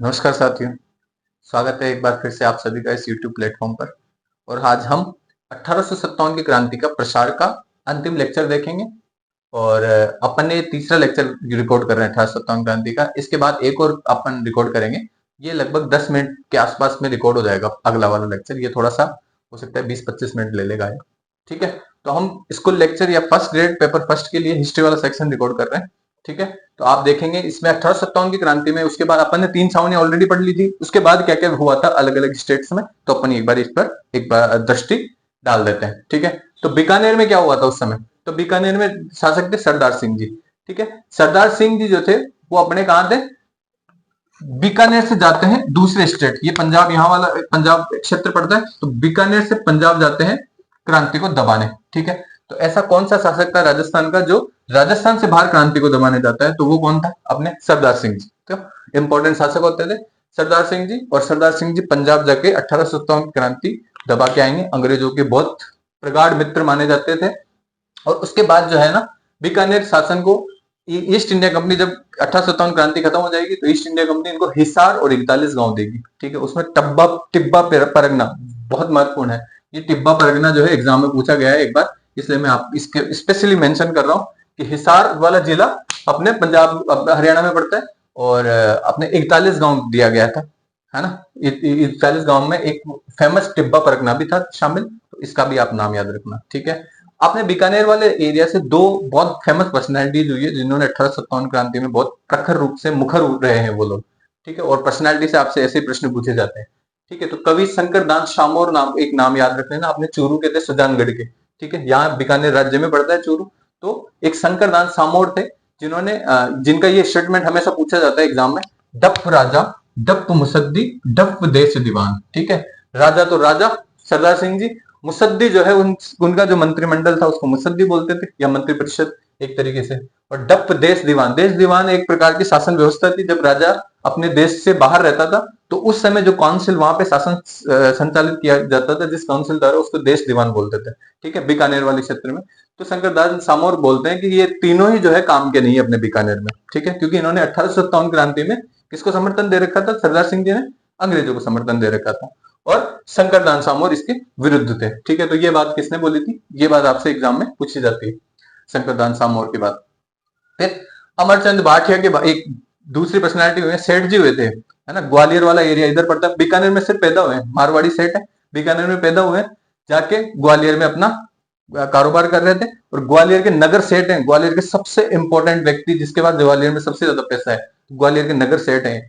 नमस्कार साथियों, स्वागत है एक बार फिर से आप सभी का इस YouTube प्लेटफॉर्म पर। और आज हम 1857 की क्रांति का प्रसार का अंतिम लेक्चर देखेंगे। और अपन ने तीसरा लेक्चर रिकॉर्ड कर रहे हैं 1857 क्रांति का। इसके बाद एक और अपन रिकॉर्ड करेंगे। ये लगभग 10 मिनट के आसपास में रिकॉर्ड हो जाएगा अगला वाला लेक्चर। ये थोड़ा सा हो सकता है 20-25 मिनट ले लेगा ये। ठीक है, तो हम स्कूल लेक्चर या फर्स्ट ग्रेड पेपर फर्स्ट के लिए हिस्ट्री वाला सेक्शन रिकॉर्ड कर रहे हैं। ठीक है, तो आप देखेंगे इसमें 1857 की क्रांति में, उसके बाद अपन ने 3 छावनी ऑलरेडी पढ़ ली थी, उसके बाद क्या क्या हुआ था अलग अलग स्टेट्स में, तो अपन एक बार इस पर एक बार दृष्टि डाल देते हैं। ठीक है, तो बीकानेर में क्या हुआ था उस समय? तो बीकानेर में शासक थे सरदार सिंह जी। ठीक है, सरदार सिंह जी जो थे वो अपने कहा थे, बीकानेर से जाते हैं दूसरे स्टेट, ये पंजाब यहाँ वाला पंजाब क्षेत्र पड़ता है, तो बीकानेर से पंजाब जाते हैं क्रांति को दबाने। ठीक है, तो ऐसा कौन सा शासक था राजस्थान का जो राजस्थान से बाहर क्रांति को दबाने जाता है? तो वो कौन था? अपने सरदार सिंह जी। तो इंपॉर्टेंट शासक होते थे सरदार सिंह जी, और सरदार सिंह जी पंजाब जाके 1857 क्रांति दबा के आएंगे। अंग्रेजों के बहुत प्रगाढ़ मित्र माने जाते थे। और उसके बाद जो है ना, बीकानेर शासन को ईस्ट इंडिया कंपनी, जब 1857 क्रांति खत्म हो जाएगी तो ईस्ट इंडिया कंपनी इनको हिसार और 41 गांव देगी। ठीक है, उसमें टिब्बा परगना बहुत महत्वपूर्ण है। ये टिब्बा परगना जो है एग्जाम में पूछा गया है एक बार, इसलिए मैं आप इसके स्पेशली मेंशन कर रहा हूँ कि हिसार वाला जिला अपने पंजाब हरियाणा में पड़ता है। और अपने 41 गांव दिया गया था, है ना। 41 गांव में एक फेमस टिब्बा परगना भी था शामिल, तो इसका भी आप नाम याद रखना। ठीक है, आपने बीकानेर वाले एरिया से दो बहुत फेमस पर्सनैलिटीज हुई है जिन्होंने 1857 क्रांति में बहुत प्रखर रूप से मुखर रहे हैं वो लोग। ठीक है, और पर्सनैलिटी से आपसे ऐसे प्रश्न पूछे जाते हैं। ठीक है, तो कवि शंकर दास शामोर नाम एक नाम याद रख लेना आपने, चूरू के थे, सुजानगढ़ के। ठीक है, यहाँ बीकानेर राज्य में पड़ता है चूरू। तो एक शंकर दास शामोर थे जिन्होंने जिनका ये स्टेटमेंट हमेशा पूछा जाता है एग्जाम में, डप्प राजा डप्प मुसद्दी डप्प देश दीवान। ठीक है, राजा तो राजा सरदार सिंह जी, मुसद्दी जो है उनका जो मंत्रिमंडल था उसको मुसद्दी बोलते थे, या मंत्रिपरिषद एक तरीके से। और डप्प देश दीवान एक प्रकार की शासन व्यवस्था थी। जब राजा अपने देश से बाहर रहता था तो उस समय जो काउंसिल वहां पे शासन संचालित किया जाता था, जिस काउंसिल द्वारा, उसको देश दीवान बोलते थे। ठीक है, बीकानेर वाले क्षेत्र में। तो शंकरदास सामोर बोलते हैं कि ये तीनों ही जो है काम के नहीं अपने बीकानेर में। ठीक है, क्योंकि इन्होंने 1857 क्रांति में किसको समर्थन दे रखा था? सरदार सिंह जी ने अंग्रेजों को समर्थन दे रखा था, और शंकरदान सामोर इसके विरुद्ध थे। ठीक है, तो ये बात किसने बोली थी? ये बात आपसे एग्जाम में पूछी जाती है, शंकरदान सामोर की बात। फिर अमरचंद भाटिया के एक दूसरी पर्सनैलिटी हुए, सेठ जी हुए थे, है ना। ग्वालियर वाला एरिया इधर पड़ता है, बीकानेर में सिर्फ पैदा हुए, मारवाड़ी सेठ है, बीकानेर में पैदा हुए, जाके ग्वालियर में अपना कारोबार कर रहे थे। और ग्वालियर के नगर सेठ हैं, ग्वालियर के सबसे इंपॉर्टेंट व्यक्ति जिसके बाद ग्वालियर में सबसे ज्यादा पैसा है, ग्वालियर के नगर सेठ हैं।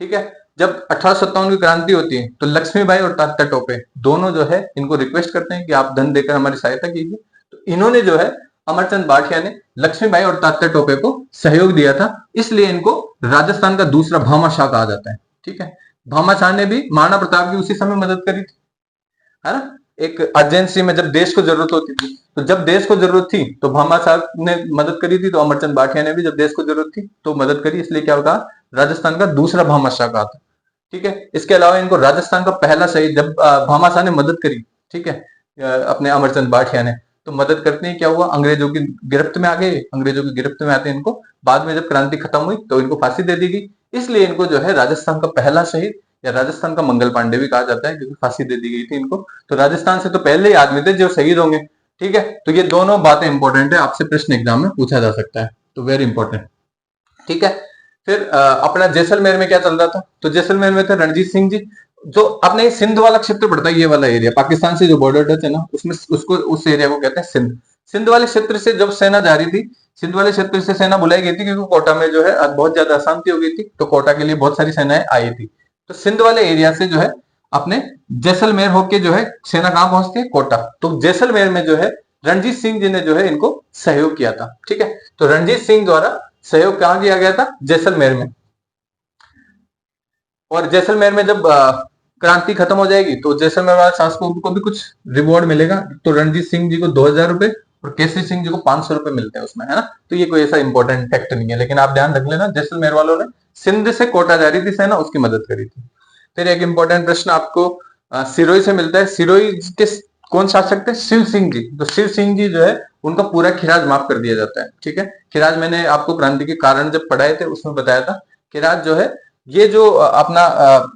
ठीक है, जब 1857 की क्रांति होती है तो लक्ष्मीबाई और तात्या टोपे दोनों जो है इनको रिक्वेस्ट करते हैं कि आप धन देकर हमारी सहायता कीजिए। तो इन्होंने जो है, अमरचंद भाटिया ने लक्ष्मीबाई और तात्या टोपे को सहयोग दिया था, इसलिए इनको राजस्थान का दूसरा भामाशाह कहा जाता है। ठीक है, भामाशाह ने भी महाराणा प्रताप की उसी समय मदद करी थी, है ना। एक अर्जेंसी में जब देश को जरूरत होती थी, तो जब देश को जरूरत थी तो भामाशाह ने मदद करी थी, तो अमरचंद भाटिया ने भी जब देश को जरूरत थी तो मदद करी, इसलिए क्या होगा, राजस्थान का दूसरा भामाशाह कहा था। ठीक है, इसके अलावा इनको राजस्थान का पहला शहीद, जब भामाशाह ने मदद करी, ठीक है, अपने अमरचंद भाटिया ने, तो मदद करते ही क्या हुआ, अंग्रेजों की गिरफ्त में आ गए। अंग्रेजों की गिरफ्त में आते इनको बाद में जब क्रांति खत्म हुई तो इनको फांसी दे दी गई, इसलिए इनको जो है राजस्थान का पहला शहीद या राजस्थान का मंगल पांडे भी कहा जाता है, क्योंकि फांसी दे दी गई थी इनको। तो राजस्थान से तो पहले ही आदमी थे जो शहीद होंगे। ठीक है, तो ये दोनों बातें इंपॉर्टेंट है, आपसे प्रश्न एग्जाम में पूछा जा सकता है, तो वेरी इंपॉर्टेंट। ठीक है, फिर अपना जैसलमेर में क्या चल रहा था? तो जैसलमेर में थे रणजीत सिंह जी, जो अपने सिंध वाला क्षेत्र पड़ता है, ये वाला एरिया पाकिस्तान से जो बॉर्डर टच है ना, उसमें उसको उस एरिया को कहते हैं सिंध। सिंध वाले क्षेत्र से जब सेना जा रही थी, सिंध वाले क्षेत्र से सेना बुलाई गई थी क्योंकि कोटा में जो है बहुत ज्यादा अशांति हो गई थी, तो कोटा के लिए बहुत सारी सेनाएं आई थी। तो सिंध वाले एरिया से जो है अपने जैसलमेर होके जो है सेना कहां पहुंचती है? कोटा। तो जैसलमेर में जो है रणजीत सिंह जी ने जो है इनको सहयोग किया था। ठीक है, तो रणजीत सिंह द्वारा सहयोग कहां किया गया था? जैसलमेर में। और जैसलमेर में जब क्रांति खत्म हो जाएगी तो जैसलमेर वाले सांसद को भी कुछ रिवॉर्ड मिलेगा। तो रणजीत सिंह जी को 2000 रुपए और केसरी सिंह जी को 500 रुपए मिलते हैं उसमें, है ना। तो ये कोई ऐसा इंपॉर्टेंट फैक्ट नहीं है, लेकिन आप ध्यान रख लेना, जैसलमेर वालों ने सिंध से कोटा जा रही थी सेना, उसकी मदद करी थी। फिर एक इंपॉर्टेंट प्रश्न आपको सिरोही से मिलता है। सिरोही के कौन शासक थे? शिव सिंह जी। तो शिव सिंह जी जो है उनका पूरा खिराज माफ कर दिया जाता है। ठीक है, खिराज मैंने आपको क्रांति के कारण जब पढ़ाए थे उसमें बताया था, खिराज जो है ये जो अपना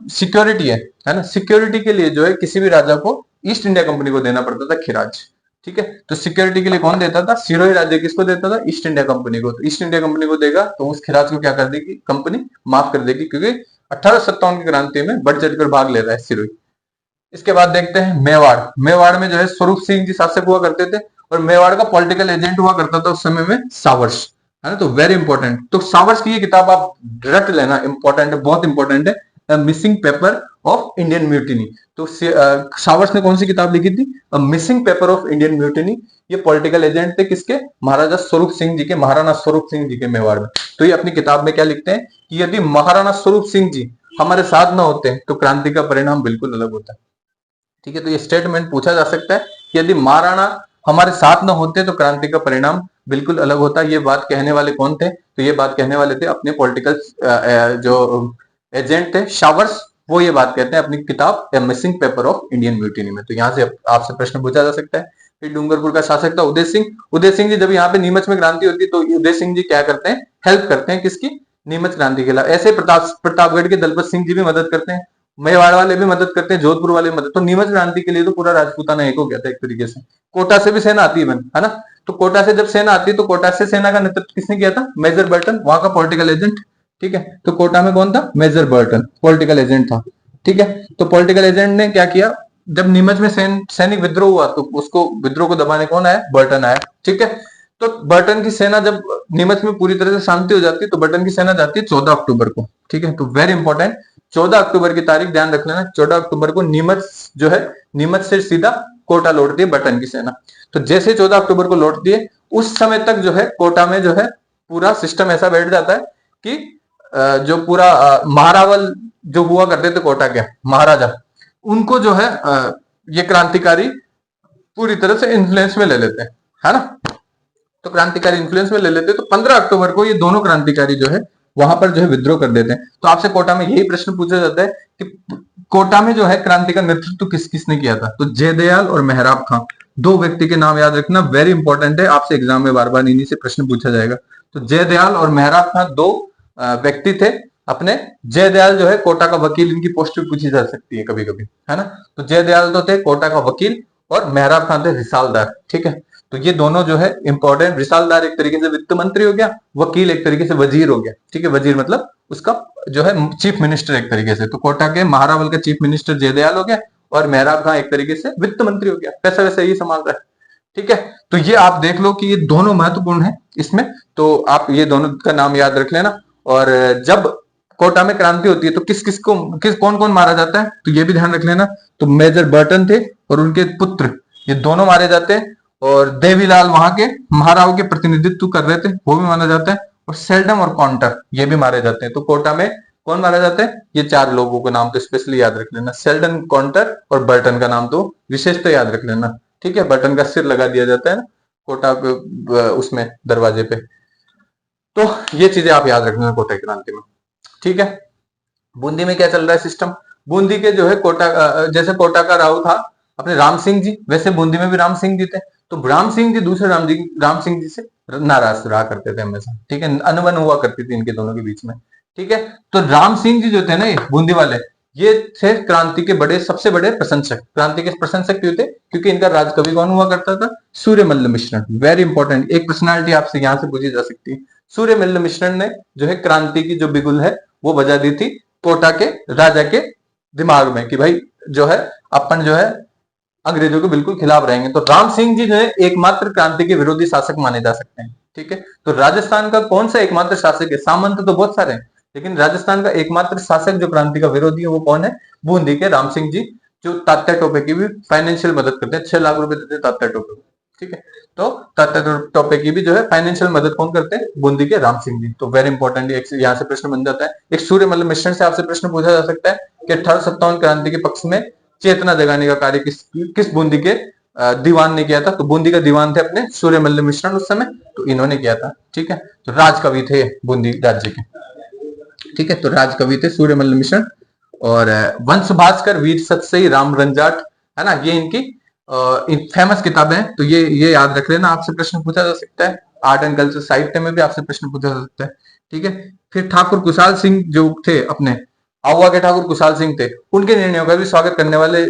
सिक्योरिटी है ना, सिक्योरिटी के लिए जो है किसी भी राजा को ईस्ट इंडिया कंपनी को देना पड़ता था खिराज। ठीक है, तो सिक्योरिटी के लिए कौन देता था? सिरोही राज्य किसको देता था? ईस्ट इंडिया कंपनी को। तो ईस्ट इंडिया कंपनी को देगा तो उस खिराज को क्या कर देगी कंपनी? माफ कर देगी, क्योंकि 1857 की क्रांति में बढ़ चढ़कर भाग ले रहा है सिरोही। इसके बाद देखते हैं मेवाड़। मेवाड़ में जो है स्वरूप सिंह जी शासक हुआ करते थे, और मेवाड़ का पॉलिटिकल एजेंट हुआ करता था उस समय में सावर्स, है ना। तो वेरी इंपॉर्टेंट, तो सावर्स की ये किताब आप रट लेना, इंपॉर्टेंट है, बहुत इंपॉर्टेंट है, missing paper of Indian mutiny. तो सावर्स ने कौन सी किताब लिखी थी? Missing paper of Indian mutiny. ये पॉलिटिकल एजेंट थे किसके? महाराजा स्वरूप सिंह जी के, महाराणा स्वरूप सिंह जी के मेवाड़ में। तो ये अपनी किताब में क्या लिखते हैं कि यदि महाराणा स्वरूप सिंह जी हमारे साथ न होते तो क्रांति का परिणाम बिल्कुल अलग होता। ठीक है, तो ये स्टेटमेंट पूछा जा सकता है कि यदि महाराणा हमारे साथ न होते तो क्रांति का परिणाम बिल्कुल अलग होता। ये बात कहने वाले कौन थे? तो ये बात कहने वाले थे अपने पॉलिटिकल जो एजेंट थे शावर्स, वो ये बात कहते हैं अपनी किताब a missing paper of Indian mutiny में। तो यहाँ से आपसे प्रश्न पूछा जा सकता है। फिर डूंगरपुर का शासक था उदय सिंह। उदय सिंह जी जब यहाँ पे नीमच में क्रांति होती है तो उदय सिंह जी क्या करते हैं? हेल्प करते हैं किसकी? नीमच क्रांति के खिलाफ। ऐसे प्रतापगढ़ के दलपत सिंह जी भी मदद करते हैं, मेवाड़ वाले भी मदद करते हैं, जोधपुर वाले भी मदद। तो नीमच क्रांति के लिए तो पूरा राजपूताना एक हो गया था एक तरीके से। कोटा से भी सेना आती है ना। तो कोटा से जब सेना आती है तो कोटा से सेना का नेतृत्व किसने किया था? मेजर बर्टन, वहां का पॉलिटिकल एजेंट। ठीक है, तो कोटा में कौन था? मेजर बर्टन पॉलिटिकल एजेंट था। ठीक है, तो पॉलिटिकल एजेंट ने क्या किया? जब नीमच में सैनिक विद्रोह हुआ तो उसको विद्रोह को दबाने कौन आया? बर्टन आया। ठीक है, तो बर्टन की सेना जब नीमच में पूरी तरह से शांति हो जाती है तो बर्टन की सेना जाती है 14 अक्टूबर को। ठीक है, तो वेरी इंपॉर्टेंट, 14 अक्टूबर की तारीख ध्यान रख लेना। 14 अक्टूबर को नीमच जो है, नीमच से सीधा कोटा लौटती है बर्टन की सेना। तो जैसे 14 अक्टूबर को लौटती है उस समय तक जो है कोटा में जो है पूरा सिस्टम ऐसा बैठ जाता है कि जो पूरा महारावल जो हुआ करते थे कोटा के महाराजा, उनको जो है ये क्रांतिकारी पूरी तरह से इन्फ्लुएंस में ले लेते हैं, है ना। तो क्रांतिकारी इन्फ्लुएंस में ले लेते हैं। तो 15 अक्टूबर को ये दोनों क्रांतिकारी जो है वहां पर जो है विद्रोह कर देते हैं। तो आपसे कोटा में यही प्रश्न पूछा जाता है कि कोटा में जो है क्रांति का नेतृत्व किस किसने किया था? तो जयदयाल और मेहराब खां, दो व्यक्ति के नाम याद रखना, वेरी इंपॉर्टेंट है, आपसे एग्जाम में बार बार इन्हीं से प्रश्न पूछा जाएगा। तो जयदयाल और मेहराब खां दो व्यक्ति थे अपने। जयदयाल जो है कोटा का वकील, इनकी पोस्ट भी पूछी जा सकती है कभी कभी, है ना। तो जयदयाल तो थे कोटा का वकील और मेहराब खां थे रिसालदार। ठीक है, तो ये दोनों जो है इंपॉर्टेंट। रिसालदार एक तरीके से वित्त मंत्री हो गया, वकील एक तरीके से वजीर हो गया। ठीक है, वजीर मतलब उसका जो है चीफ मिनिस्टर एक तरीके से। तो कोटा के महारावल का चीफ मिनिस्टर जयदयाल हो गया और मेहराब खां एक तरीके से वित्त मंत्री हो गया, पैसा वैसा ये संभाल रहा है। ठीक है, तो ये आप देख लो कि ये दोनों महत्वपूर्ण है इसमें, तो आप ये दोनों का नाम याद रख लेना। और जब कोटा में क्रांति होती है तो कौन कौन मारा जाता है तो ये भी ध्यान रख लेना। तो मेजर बर्टन थे और उनके पुत्र, ये दोनों मारे जाते हैं। और देवीलाल वहां के महाराव के प्रतिनिधित्व कर रहे थे, वो भी माना जाता है। और सेल्डम और काउंटर ये भी मारे जाते हैं। तो कोटा में कौन मारा जाता है? ये चार लोगों को नाम तो स्पेशली याद रख लेना, सेल्डन, काउंटर और बर्टन का नाम तो विशेषता याद रख लेना। ठीक है, बर्टन का सिर लगा दिया जाता है ना कोटा पे, उसमें दरवाजे पे। तो ये चीजें आप याद रखना कोटा की क्रांति में। ठीक है, बूंदी में क्या चल रहा है सिस्टम? बूंदी के जो है कोटा, जैसे कोटा का राव था अपने राम सिंह जी, वैसे बूंदी में भी राम सिंह जी थे। तो राम सिंह जी दूसरे राम सिंह जी से नाराज रहा करते थे हमेशा। ठीक है, अनबन हुआ करती थी इनके दोनों के बीच में। ठीक है, तो राम सिंह जी जो थे ना ये बूंदी वाले, ये थे क्रांति के सबसे बड़े प्रशंसक। क्रांति के प्रशंसक क्यों थे? क्योंकि इनका राजकवि कौन हुआ करता था? सूर्यमल्ल मिश्रण। वेरी इंपॉर्टेंट, एक पर्सनालिटी आपसे यहां से पूछी जा सकती है। सूर्यमल्ल मिश्रण ने जो है क्रांति की जो बिगुल है वो बजा दी थी कोटा के राजा के दिमाग में कि भाई जो है अपन जो है अंग्रेजों के बिल्कुल खिलाफ रहेंगे। तो राम सिंह जी जो है एकमात्र क्रांति के विरोधी शासक माने जा सकते हैं। ठीक है, तो राजस्थान का कौन सा एकमात्र शासक है? सामंत तो बहुत सारे हैं, लेकिन राजस्थान का एकमात्र शासक जो क्रांति का विरोधी है वो कौन है? बूंदी के राम सिंह जी, जो तात्या टोपे की भी फाइनेंशियल मदद करते हैं। 6 लाख रुपए देते हैं तात्या टोपे को। ठीक है, तो तात्या टोपे की भी जो है फाइनेंशियल मदद कौन करते हैं? बूंदी के राम सिंह जी। तो वेरी इंपॉर्टेंट यहाँ से प्रश्न बन जाता है। एक सूर्यमल्ल मिश्रण से आपसे प्रश्न पूछा जा सकता है कि 1857 क्रांति के पक्ष में चेतना जगाने का कार्य किस बूंदी के दीवान ने किया था? तो बूंदी का दीवान थे अपने सूर्यमल्ल मिश्रण उस समय, तो इन्होंने किया था। ठीक है, तो राजकवि थे बूंदी राज्य के। ठीक है, तो राजकवि थे सूर्यमल्ल मिश्रण। और वंश भास्कर, वीर सतसई, राम रंजाट, है ना, ये इनकी फेमस किताबें हैं। तो ये याद रख लेना, आपसे प्रश्न पूछा जा सकता है। आर्ट एंड कल्चर साहित्य में भी आपसे प्रश्न पूछा जा सकता है। ठीक है, फिर ठाकुर कुशाल सिंह जो थे अपने आउवा के ठाकुर कुशाल सिंह थे, उनके निर्णयों का भी स्वागत करने वाले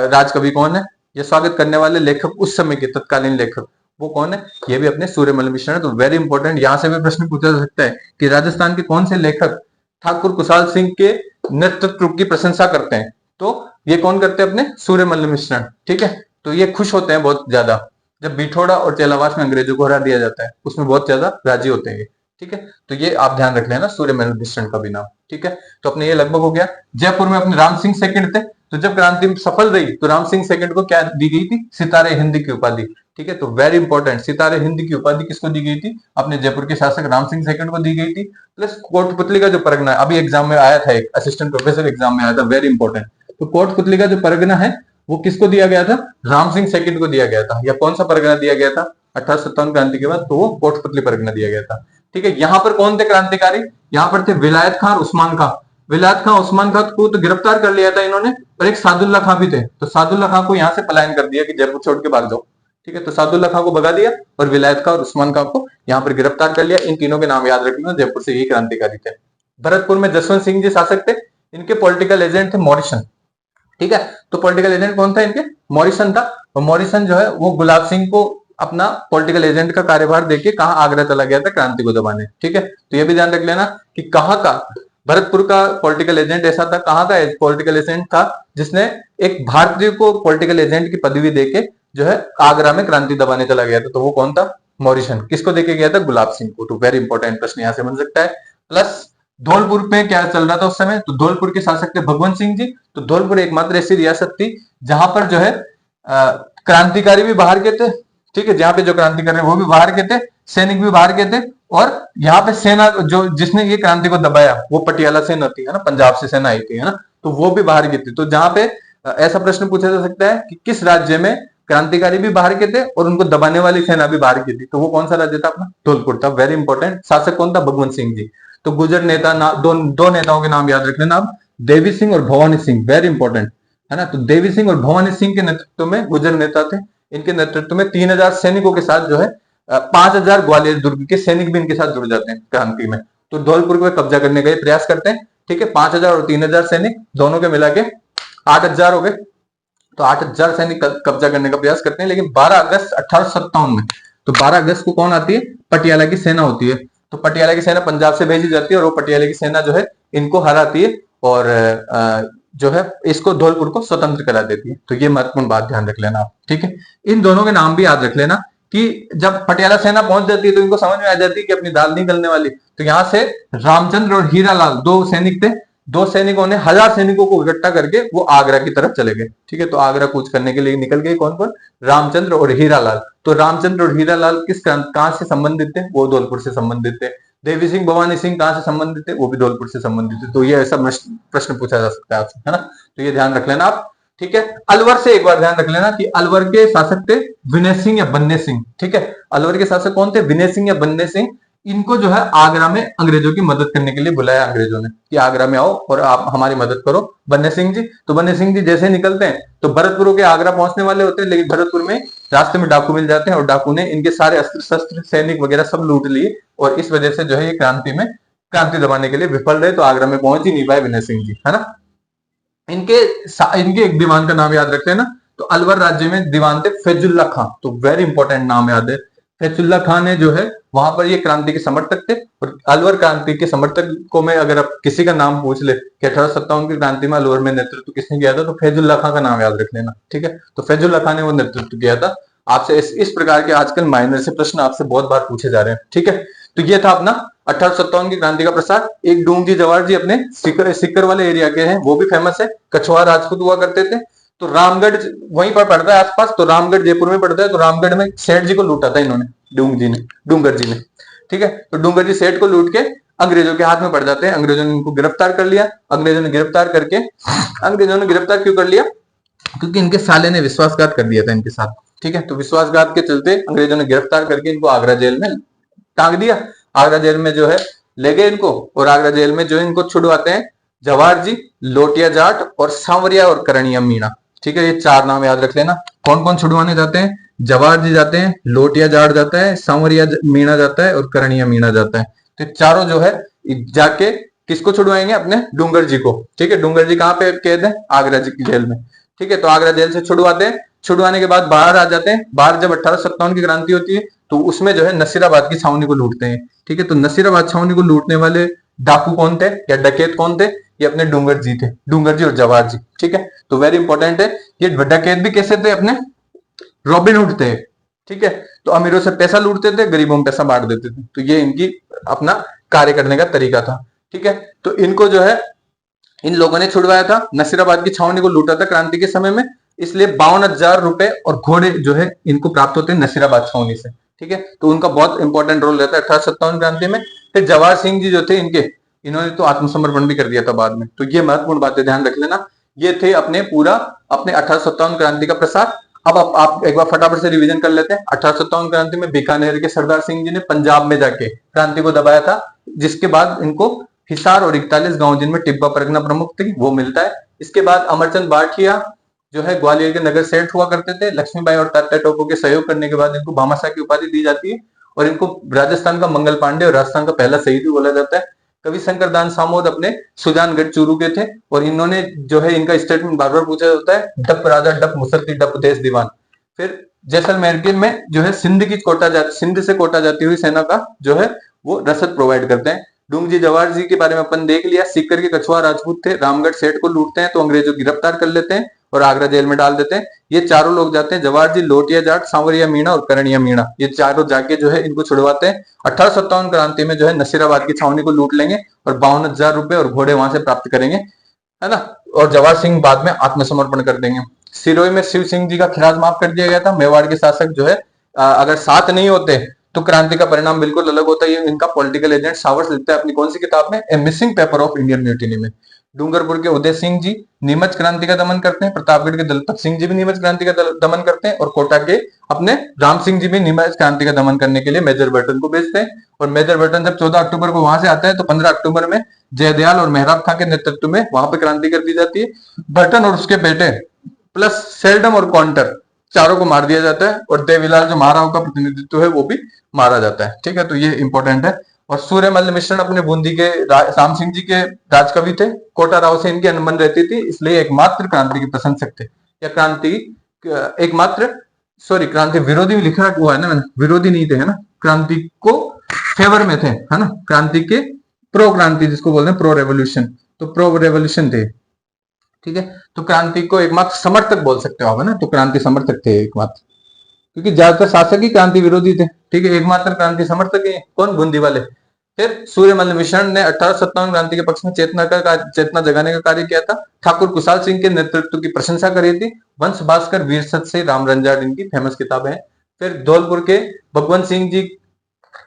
राजकवि कौन है, ये स्वागत करने वाले लेखक उस समय के तत्कालीन लेखक वो कौन है, ये भी अपने सूर्यमल मिश्र है। तो वेरी इंपॉर्टेंट, यहां से भी प्रश्न पूछा जा सकता है कि राजस्थान के कौन से लेखक ठाकुर कुशाल सिंह के नेतृत्व की प्रशंसा करते हैं, तो ये कौन करते हैं, अपने सूर्यमल मिश्र। ठीक है, तो ये खुश होते हैं बहुत ज्यादा जब बिठोड़ा और चेलावास में अंग्रेजों को हरा दिया जाता है, उसमें बहुत ज्यादा राजी होते हैं। ठीक है, तो ये आप ध्यान रख लेना सूर्यमल मिश्र का भी नाम। ठीक है, तो अपने ये लगभग हो गया। जयपुर में अपने राम सिंह सेकंड थे, तो जब क्रांति सफल रही तो राम सिंह सेकंड को क्या दी गई थी, सितारे हिंद की उपाधि। ठीक है, तो वेरी इंपॉर्टेंट, सितारे हिंद की उपाधि किसको दी गई थी, अपने जयपुर के शासक राम सिंह सेकंड को दी गई थी। प्लस कोटपुतली का जो परगना अभी एग्जाम में आया था, एक असिस्टेंट प्रोफेसर एग्जाम में आया था, वेरी इंपॉर्टेंट, तो कोटपुतली का जो परगना है वो किसको दिया गया था, राम सिंह सेकंड को दिया गया था। या कौन सा परगना दिया गया था 1857 क्रांति के बाद, तो वो कोटपुतली परगना दिया गया था। ठीक है, यहाँ पर कौन थे क्रांतिकारी, यहाँ पर थे विलायत खान उस्मान खां। विलायत खान उस्मान खां को तो गिरफ्तार कर लिया था इन्होंने, पर एक सादुल्ला खां भी थे, तो सादुल्ला खां को यहाँ से पलायन कर दिया कि जयपुर छोड़ के भाग जाओ। ठीक है, तो सादुल्ला खां को भगा दिया और विलायत खां और उस्मान खां को यहाँ पर गिरफ्तार कर लिया। इन तीनों के नाम याद रखना, जयपुर से यही क्रांतिकारी थे। भरतपुर में जसवंत सिंह जी शासक थे, इनके पॉलिटिकल एजेंट थे मॉरिसन। ठीक है, तो पॉलिटिकल एजेंट कौन था इनके, मॉरिसन था। और मॉरिसन जो है वो गुलाब सिंह को अपना पॉलिटिकल एजेंट का कार्यभार देके कहा आगरा चला गया था क्रांति को दबाने। ठीक है, तो ये भी ध्यान रख लेना कि कहाँ का भरतपुर का पॉलिटिकल एजेंट ऐसा था, कहाँ का पॉलिटिकल एजेंट था जिसने एक भारतीय को पॉलिटिकल एजेंट की पदवी देके जो है आगरा में क्रांति दबाने चला गया था, तो वो कौन था, मॉरिसन। किसको देके गया था, गुलाब सिंह को। तो वेरी इंपॉर्टेंट प्रश्न यहाँ से बन सकता है। प्लस धौलपुर में क्या चल रहा था उस समय, तो धौलपुर के शासक थे भगवंत सिंह जी। तो धौलपुर एकमात्र ऐसी रियासत थी जहां पर जो है क्रांतिकारी भी बाहर के थे। ठीक है, जहां पे जो क्रांतिकारी वो भी बाहर के थे, सैनिक भी बाहर के थे, और यहाँ पे सेना जो जिसने ये क्रांति को दबाया वो पटियाला सेना थी, है ना, पंजाब से सेना आई थी, है ना, तो वो भी बाहर की थी। तो जहां पे ऐसा प्रश्न पूछा जा सकता है कि किस राज्य में क्रांतिकारी भी बाहर के थे और उनको दबाने वाली सेना भी बाहर की थी, तो वो कौन सा राज्य था, अपना धौलपुर था। वेरी इंपॉर्टेंट, शासक कौन था, भगवंत सिंह जी। तो गुजर नेता दो नेताओं के नाम याद रख लेना आप, देवी सिंह और भवानी सिंह, वेरी इंपॉर्टेंट, है ना। तो देवी सिंह और भवानी सिंह के नेतृत्व में गुजर नेता थे, इनके नेतृत्व में 3000 सैनिकों के साथ जो है 5000 ग्वालियर दुर्ग के सैनिक भी इनके साथ जुड़ जाते हैं क्रांति में। तो धौलपुर को कब्जा करने का ये प्रयास करते हैं। ठीक है, 5000 और 3000 सैनिक दोनों के मिला के 8000 हो गए, तो 8000 सैनिक कब्जा करने का प्रयास करते हैं। लेकिन 12 अगस्त 1857 में, तो 12 अगस्त को कौन आती है, पटियाला की सेना होती है। तो पटियाला की सेना पंजाब से भेजी जाती है और वो पटियाला की सेना जो है इनको हराती है और जो है इसको धौलपुर को स्वतंत्र करा देती है। तो ये महत्वपूर्ण बात ध्यान रख लेना आप। ठीक है, इन दोनों के नाम भी याद रख लेना कि जब पटियाला सेना पहुंच जाती है तो इनको समझ में आ जाती है कि अपनी दाल नहीं गलने वाली। तो यहाँ से रामचंद्र और हीरालाल दो सैनिक थे, दो सैनिकों ने 1000 सैनिकों को इकट्ठा करके वो आगरा की तरफ चले गए। ठीक है, तो आगरा कूच करने के लिए निकल गए कौन कौन, रामचंद्र और हीरालाल। तो रामचंद्र और हीरालाल कहां से संबंधित थे, वो धौलपुर से संबंधित थे। देवी सिंह भवानी सिंह कहां से संबंधित थे, वो भी धौलपुर से संबंधित थे। तो ये ऐसा प्रश्न पूछा जा सकता है आपसे, है ना, तो ये ध्यान रख लेना आप। ठीक है, अलवर से एक बार ध्यान रख लेना कि अलवर के शासक थे विनय सिंह या बन्ने सिंह। ठीक है, अलवर के शासक कौन थे, विनय सिंह या बन्ने सिंह। इनको जो है आगरा में अंग्रेजों की मदद करने के लिए बुलाया अंग्रेजों ने कि आगरा में आओ और आप हमारी मदद करो, बन्ने सिंह जी। तो बन्ने सिंह जी जैसे निकलते हैं तो भरतपुर के आगरा पहुंचने वाले होते हैं, लेकिन भरतपुर में रास्ते में डाकू मिल जाते हैं और डाकू ने इनके सारे अस्त्र शस्त्र सैनिक वगैरह सब लूट लिए और इस वजह से जो है ये क्रांति दबाने के लिए विफल रहे। तो आगरा में पहुंच ही नहीं पाए विनय सिंह जी, है ना। इनके एक दीवान का नाम याद रख लेना। तो अलवर राज्य में दीवान थे फैजुल्ला खां। तो वेरी इंपॉर्टेंट नाम याद है, फैजुल्ला खां ने जो है वहां पर ये क्रांति के समर्थक थे। और अलवर क्रांति के समर्थकों में अगर आप किसी का नाम पूछ ले कि 1857 की क्रांति में अलवर में नेतृत्व किसने किया था, तो फैजुल्ला खां का नाम याद रख लेना। ठीक है, तो फैजुल्ला खां ने वो नेतृत्व किया था। आपसे इस प्रकार के आजकल माइनर से प्रश्न आपसे बहुत बार पूछे जा रहे हैं। ठीक है, तो ये था अपना 1857 की क्रांति का प्रसार। एक डूंगजी जवाहर जी अपने सिक्कर वाले एरिया के हैं, वो भी फेमस है। कछुआ राजपूत हुआ करते थे। तो रामगढ़ वहीं पर पड़ता है आसपास, तो रामगढ़ जयपुर में पड़ता है। तो रामगढ़ में सेठ जी को लूटा था इन्होंने, डूंगर जी ने। ठीक है, तो डूंगर जी सेठ को लूट के अंग्रेजों के हाथ में पड़ जाते हैं। अंग्रेजों ने इनको गिरफ्तार कर लिया। अंग्रेजों ने गिरफ्तार क्यों कर लिया, क्योंकि इनके साले ने विश्वासघात कर दिया था इनके साथ। ठीक है, तो विश्वासघात के चलते अंग्रेजों ने गिरफ्तार करके इनको आगरा जेल में टांग दिया। आगरा जेल में जो है ले गए इनको, और आगरा जेल में जो है इनको छुड़वाते हैं जवाहर जी, लोटिया जाट और सांवरिया और करणिया मीणा। ठीक है, ये चार नाम याद रख लेना। कौन कौन छुड़वाने जाते हैं, जवाहर जी जाते हैं, लोटिया जाट जाता है, सांवरिया मीणा जाता है और करणिया मीणा जाता है। तो चारों जो है जाके किसको छुड़वाएंगे? अपने डूंगर जी को। ठीक है, डूंगर जी कहाँ पे कैद है? आगरा जी की जेल में। ठीक है, तो आगरा जेल से छुड़वाते हैं। छुड़वाने के बाद बाहर आ जाते हैं। बाहर जब 1857 की क्रांति होती है तो उसमें जो है नसीराबाद की छावनी को लूटते हैं। ठीक है, तो नसीराबाद छावनी को लूटने वाले डाकू कौन थे या डकैत कौन थे? ये अपने डूंगर जी थे, डूंगर जी और जवाहर जी। ठीक है, तो वेरी इंपॉर्टेंट है। ये डकैत भी कैसे थे? अपने रॉबिन हुड थे। ठीक है, तो अमीरों से पैसा लूटते थे, गरीबों में पैसा बांट देते थे। तो ये इनकी अपना कार्य करने का तरीका था। ठीक है, तो इनको जो है इन लोगों ने छुड़वाया था, नसीराबाद की छावनी को लूटा था क्रांति के समय में। इसलिए 52,000 रुपए और घोड़े जो है इनको प्राप्त होते हैं नसीराबाद छावनी से। ठीक है, तो उनका बहुत इंपॉर्टेंट रोल रहता है 1857 क्रांति में। फिर जवाहर सिंह जी जो थे इनके, इन्होंने तो आत्मसमर्पण भी कर दिया था बाद में। तो ये महत्वपूर्ण बातें ध्यान रख लेना। ये थे अपने पूरा अपने 1857 क्रांति का प्रसार। अब आप एक बार फटाफट से रिवीजन कर लेते हैं। 1857 क्रांति में बीकानेर के सरदार सिंह जी ने पंजाब में जाके क्रांति को दबाया था, जिसके बाद इनको हिसार और 41 गांव जिनमें टिब्बा परगना प्रमुख थी वो मिलता है। इसके बाद अमरचंद बाठिया जो है ग्वालियर के नगर सेठ हुआ करते थे। लक्ष्मीबाई और तात्या टोपे के सहयोग करने के बाद इनको भामाशाह की उपाधि दी जाती है और इनको राजस्थान का मंगल पांडे और राजस्थान का पहला शहीद भी बोला जाता है। कवि शंकर दान सामोद अपने सुजानगढ़ चूरू के थे और इन्होंने जो है इनका स्टेटमेंट बार बार पूछा जाता है, डप राजा डप मुसल्ती डप देश दीवान। फिर जैसलमेर के में जो है सिंध से कोटा जाती हुई सेना का जो है वो रसद प्रोवाइड करते हैं। डूंगजी जवाहर जी के बारे में अपन देख लिया। सीकर के कछुआ राजपूत थे, रामगढ़ सेठ को लूटते हैं तो अंग्रेजों गिरफ्तार कर लेते हैं और आगरा जेल में डाल देते हैं। ये चारों लोग जाते हैं, जवाहर जी, लोटिया जाट, सांवरिया मीणा और करणिया मीणा, ये चारों जाके जो है इनको छुड़वाते हैं। 1857 क्रांति में जो है नसीराबाद की छावनी को लूट लेंगे और 52,000 रुपए और घोड़े वहां से प्राप्त करेंगे, है ना। और जवाहर सिंह बाद में आत्मसमर्पण कर देंगे। सिरोही में शिव सिंह जी का खिराज माफ कर दिया गया था। मेवाड़ के शासक जो है अगर साथ नहीं होते तो क्रांति का परिणाम बिल्कुल अलग होता है। इनका पॉलिटिकल एजेंट सावर्स लिखता है अपनी कौन सी किताब में? A missing paper of Indian mutiny में। डूंगरपुर के उदय सिंह जी नीमच क्रांति का दमन करते हैं। प्रतापगढ़ के दलपत सिंह जी भी नीमच क्रांति का दमन करते हैं और कोटा के अपने राम सिंह जी भी नीमच क्रांति का दमन करने के लिए मेजर बर्टन को भेजते हैं। और मेजर बर्टन जब 14 अक्टूबर को वहां से आता है तो 15 अक्टूबर में जयदयाल और मेहराब खां के नेतृत्व में वहां पर क्रांति कर दी जाती है। बर्टन और उसके बेटे प्लस सेल्डम और कॉन्टर चारों को मार दिया जाता है और देवीलाल जो महाराव का प्रतिनिधित्व है वो भी मारा जाता है। ठीक है, तो ये इंपॉर्टेंट है। और सूर्यमल मिश्रण अपने बूंदी के राम सिंह जी के राजकवि थे। कोटा राव से इनकी अनबन रहती थी, इसलिए एकमात्र क्रांति के प्रशंसक थे या क्रांति विरोधी भी लिखा हुआ है ना मैंने, विरोधी नहीं थे, है ना, क्रांति को फेवर में थे, है ना, क्रांति के प्रो क्रांति जिसको बोलते हैं प्रो रेवोल्यूशन, तो प्रो रेवोल्यूशन थे। ठीक है, तो क्रांति को एकमात्र समर्थक बोल सकते हो आप, है ना, तो क्रांति समर्थक थे एकमात्र, क्योंकि ज्यादातर शासक ही क्रांति विरोधी थे। ठीक है, एकमात्र क्रांति समर्थक है कौन? बूंदी वाले। फिर सूर्यमल मिश्रण ने 1857 क्रांति के पक्ष में चेतना जगाने का कार्य किया था। ठाकुर कुशाल सिंह के नेतृत्व की प्रशंसा करी थी। वंश भास्कर, वीर सत से राम रंजाड़ इनकी फेमस किताबें हैं। फिर धौलपुर के भगवंत सिंह जी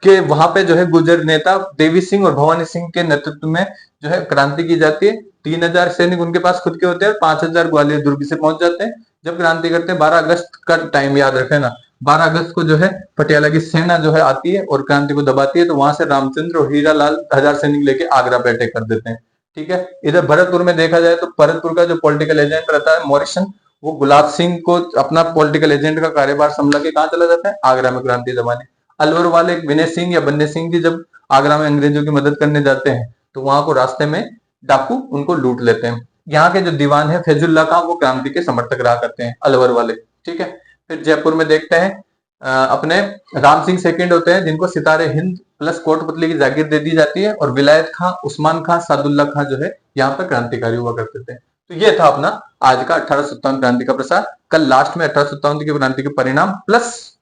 के वहां पे जो है गुर्जर नेता देवी सिंह और भवानी सिंह के नेतृत्व में जो है क्रांति की जाती है। 3,000 सैनिक उनके पास खुद के होते हैं और 5,000 ग्वालियर दुर्ग से पहुंच जाते हैं जब क्रांति करते हैं। 12 अगस्त का टाइम याद रखे ना, 12 अगस्त को जो है पटियाला की सेना जो है आती है और क्रांति को दबाती है। तो वहां से रामचंद्र और हीरालाल 1000 सैनिक लेके आगरा पे अटैक कर देते हैं। ठीक है, इधर भरतपुर में देखा जाए तो भरतपुर का जो पॉलिटिकल एजेंट रहता है मॉरिसन, वो गुलाब सिंह को अपना पॉलिटिकल एजेंट का कार्यभार संभला के कहा चला जाता है? आगरा में क्रांति दबाने। अलवर वाले विनय सिंह या बन्ने सिंह जी जब आगरा में अंग्रेजों की मदद करने जाते हैं तो वहां को रास्ते में डाकू उनको लूट लेते हैं। यहाँ के जो दीवान है फैजुल्ला खां, वो क्रांति के समर्थक रहा करते हैं, अलवर वाले। ठीक है, फिर जयपुर में देखते हैं अपने राम सिंह सेकंड होते हैं जिनको सितारे हिंद प्लस कोटपुतली की जागीर दे दी जाती है और विलायत खां, उस्मान खां, सादुल्ला खां जो है यहाँ पर क्रांतिकारी हुआ करते थे। तो ये था अपना आज का 1857 क्रांति का प्रसार। कल लास्ट में 1857 की क्रांति के परिणाम प्लस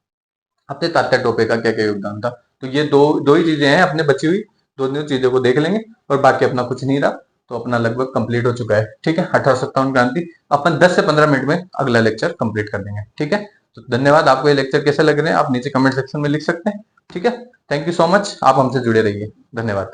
अपने तात्या टोपे का क्या क्या योगदान था। तो ये दो ही चीजें हैं अपने बची हुई, दो चीजों को देख लेंगे और बाकी अपना कुछ नहीं रहा। तो अपना लगभग कंप्लीट हो चुका है। ठीक है, 1857 क्रांति अपन 10 से 15 मिनट में अगला लेक्चर कंप्लीट कर देंगे। ठीक है, तो धन्यवाद। आपको ये लेक्चर कैसे लग रहे हैं आप नीचे कमेंट सेक्शन में लिख सकते हैं। ठीक है, थैंक यू सो मच, आप हमसे जुड़े रहिए। धन्यवाद।